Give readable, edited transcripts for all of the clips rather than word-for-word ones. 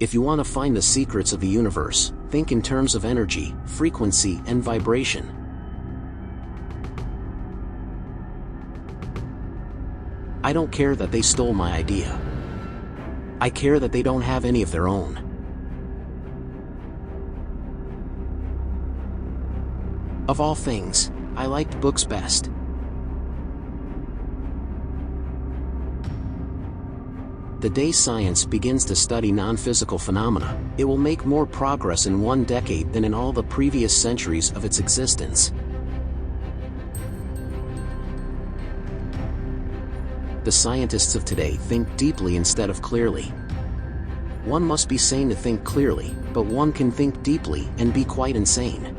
If you want to find the secrets of the universe, think in terms of energy, frequency, and vibration. I don't care that they stole my idea. I care that they don't have any of their own. Of all things, I liked books best. The day science begins to study non-physical phenomena, it will make more progress in 1 decade than in all the previous centuries of its existence. The scientists of today think deeply instead of clearly. One must be sane to think clearly, but one can think deeply and be quite insane.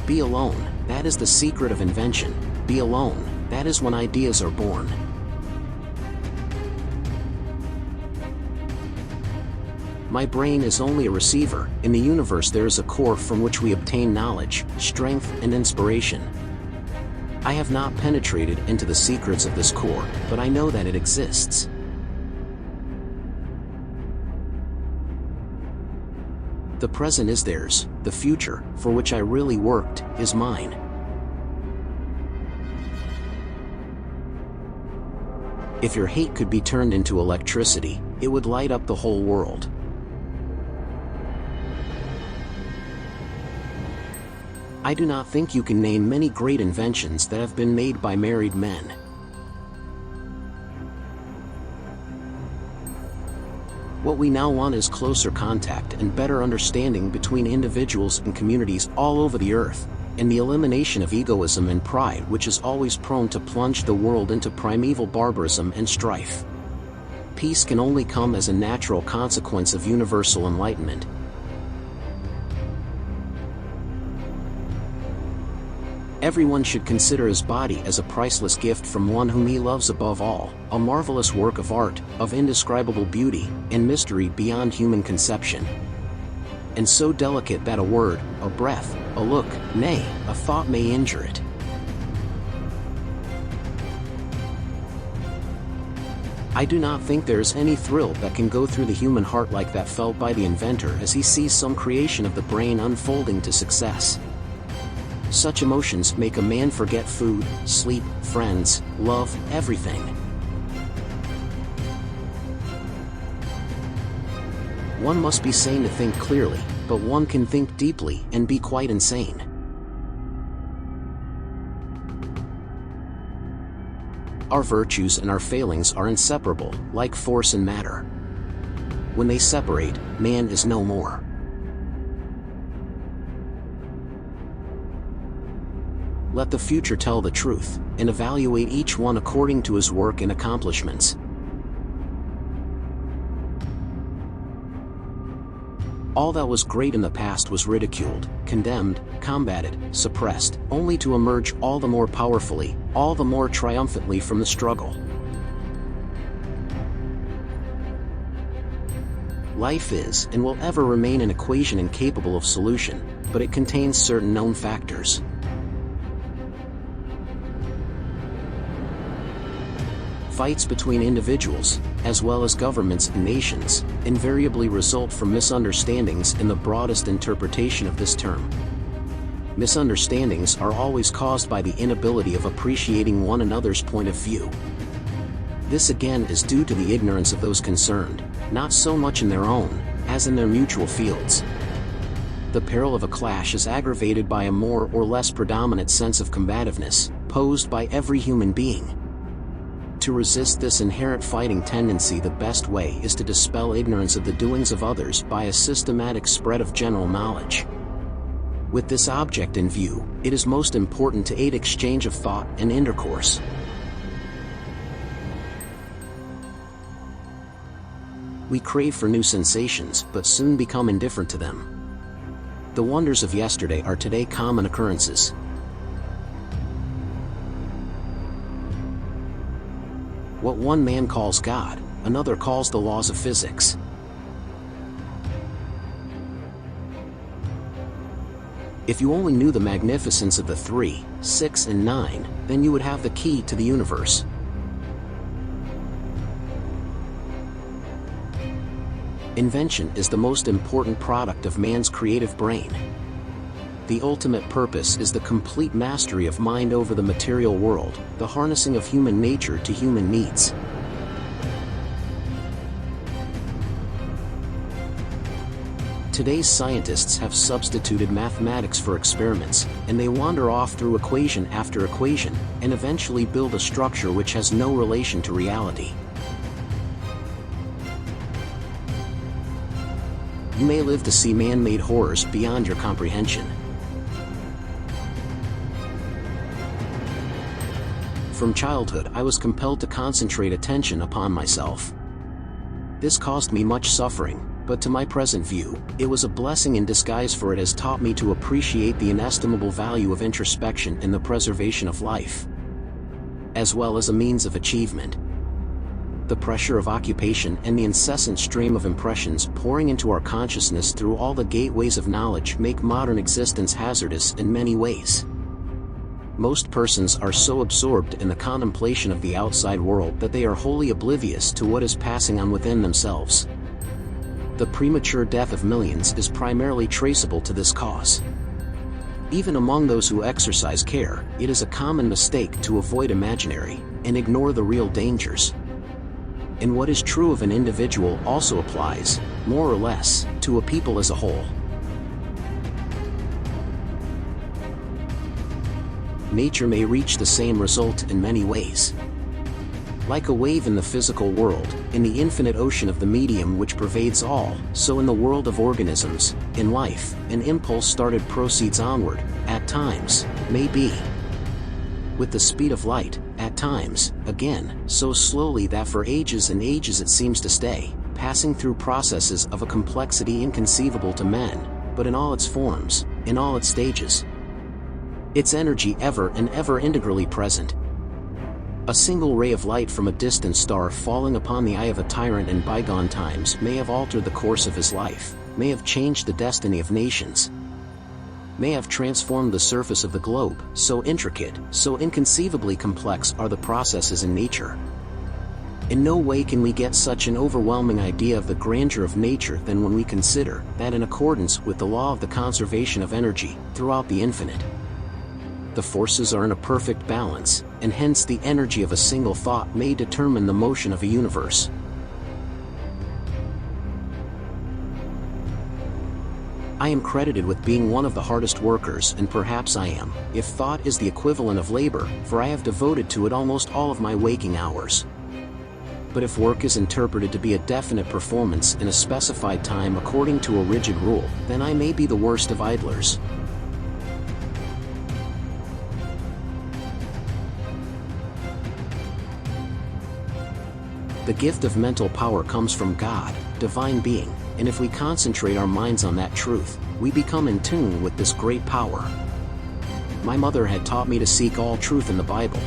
Be alone, that is the secret of invention. Be alone, that is when ideas are born. My brain is only a receiver. In the universe there is a core from which we obtain knowledge, strength, and inspiration. I have not penetrated into the secrets of this core, but I know that it exists. The present is theirs, the future, for which I really worked, is mine. If your hate could be turned into electricity, it would light up the whole world. I do not think you can name many great inventions that have been made by married men. What we now want is closer contact and better understanding between individuals and communities all over the earth, and the elimination of egoism and pride, which is always prone to plunge the world into primeval barbarism and strife. Peace can only come as a natural consequence of universal enlightenment. Everyone should consider his body as a priceless gift from one whom he loves above all, a marvelous work of art, of indescribable beauty, and mystery beyond human conception. And so delicate that a word, a breath, a look, nay, a thought may injure it. I do not think there is any thrill that can go through the human heart like that felt by the inventor as he sees some creation of the brain unfolding to success. Such emotions make a man forget food, sleep, friends, love, everything. One must be sane to think clearly, but one can think deeply and be quite insane. Our virtues and our failings are inseparable, like force and matter. When they separate, man is no more. Let the future tell the truth, and evaluate each one according to his work and accomplishments. All that was great in the past was ridiculed, condemned, combated, suppressed, only to emerge all the more powerfully, all the more triumphantly from the struggle. Life is and will ever remain an equation incapable of solution, but it contains certain known factors. Fights between individuals, as well as governments and nations, invariably result from misunderstandings in the broadest interpretation of this term. Misunderstandings are always caused by the inability of appreciating one another's point of view. This again is due to the ignorance of those concerned, not so much in their own, as in their mutual fields. The peril of a clash is aggravated by a more or less predominant sense of combativeness, posed by every human being. To resist this inherent fighting tendency, the best way is to dispel ignorance of the doings of others by a systematic spread of general knowledge. With this object in view, it is most important to aid exchange of thought and intercourse. We crave for new sensations, but soon become indifferent to them. The wonders of yesterday are today common occurrences. What one man calls God, another calls the laws of physics. If you only knew the magnificence of the 3, 6, and 9, then you would have the key to the universe. Invention is the most important product of man's creative brain. The ultimate purpose is the complete mastery of mind over the material world, the harnessing of human nature to human needs. Today's scientists have substituted mathematics for experiments, and they wander off through equation after equation, and eventually build a structure which has no relation to reality. You may live to see man-made horrors beyond your comprehension. From childhood, I was compelled to concentrate attention upon myself. This caused me much suffering, but to my present view, it was a blessing in disguise, for it has taught me to appreciate the inestimable value of introspection in the preservation of life, as well as a means of achievement. The pressure of occupation and the incessant stream of impressions pouring into our consciousness through all the gateways of knowledge make modern existence hazardous in many ways. Most persons are so absorbed in the contemplation of the outside world that they are wholly oblivious to what is passing on within themselves. The premature death of millions is primarily traceable to this cause. Even among those who exercise care, it is a common mistake to avoid imaginary and ignore the real dangers. And what is true of an individual also applies, more or less, to a people as a whole. Nature may reach the same result in many ways. Like a wave in the physical world, in the infinite ocean of the medium which pervades all, so in the world of organisms, in life, an impulse started proceeds onward, at times, may be with the speed of light, at times, again, so slowly that for ages and ages it seems to stay, passing through processes of a complexity inconceivable to men, but in all its forms, in all its stages. Its energy ever and ever integrally present. A single ray of light from a distant star falling upon the eye of a tyrant in bygone times may have altered the course of his life, may have changed the destiny of nations, may have transformed the surface of the globe. So intricate, so inconceivably complex are the processes in nature. In no way can we get such an overwhelming idea of the grandeur of nature than when we consider that, in accordance with the law of the conservation of energy throughout the infinite, the forces are in a perfect balance, and hence the energy of a single thought may determine the motion of a universe. I am credited with being one of the hardest workers, and perhaps I am, if thought is the equivalent of labor, for I have devoted to it almost all of my waking hours. But if work is interpreted to be a definite performance in a specified time according to a rigid rule, then I may be the worst of idlers. The gift of mental power comes from God, divine being, and if we concentrate our minds on that truth, we become in tune with this great power. My mother had taught me to seek all truth in the Bible,